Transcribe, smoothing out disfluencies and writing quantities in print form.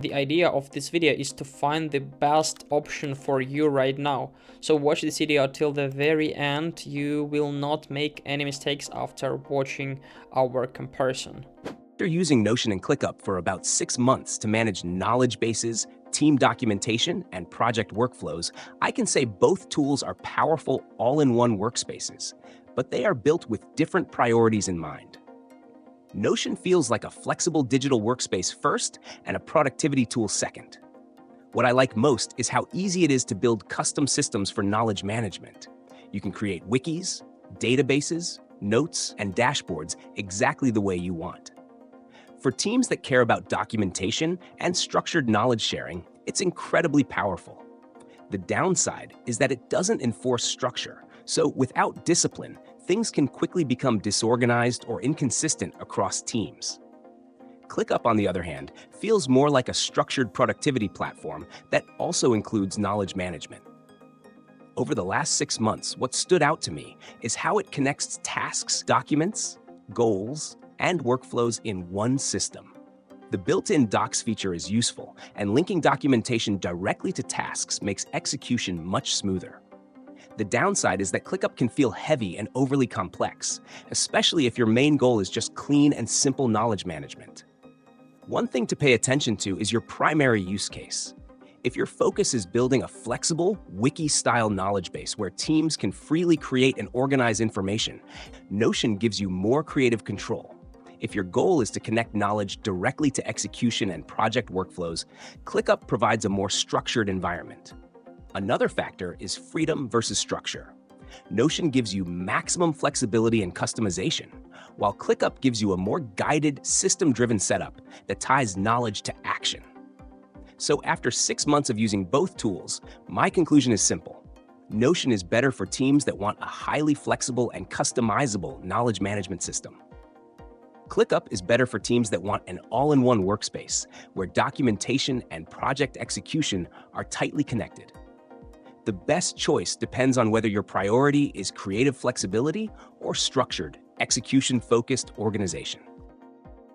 The idea of this video is to find the best option for you right now. So watch this video till the very end. You will not make any mistakes after watching our comparison. After using Notion and ClickUp for about 6 months to manage knowledge bases, team documentation, and project workflows, I can say both tools are powerful all-in-one workspaces, but they are built with different priorities in mind. Notion feels like a flexible digital workspace first and a productivity tool second. What I like most is how easy it is to build custom systems for knowledge management. You can create wikis, databases, notes, and dashboards exactly the way you want. For teams that care about documentation and structured knowledge sharing, it's incredibly powerful. The downside is that it doesn't enforce structure, so without discipline, things can quickly become disorganized or inconsistent across teams. ClickUp, on the other hand, feels more like a structured productivity platform that also includes knowledge management. Over the last 6 months, what stood out to me is how it connects tasks, documents, goals, and workflows in one system. The built-in Docs feature is useful, and linking documentation directly to tasks makes execution much smoother. The downside is that ClickUp can feel heavy and overly complex, especially if your main goal is just clean and simple knowledge management. One thing to pay attention to is your primary use case. If your focus is building a flexible, wiki-style knowledge base where teams can freely create and organize information, Notion gives you more creative control. If your goal is to connect knowledge directly to execution and project workflows, ClickUp provides a more structured environment. Another factor is freedom versus structure. Notion gives you maximum flexibility and customization, while ClickUp gives you a more guided, system-driven setup that ties knowledge to action. So after 6 months of using both tools, my conclusion is simple. Notion is better for teams that want a highly flexible and customizable knowledge management system. ClickUp is better for teams that want an all-in-one workspace where documentation and project execution are tightly connected. The best choice depends on whether your priority is creative flexibility or structured, execution-focused organization.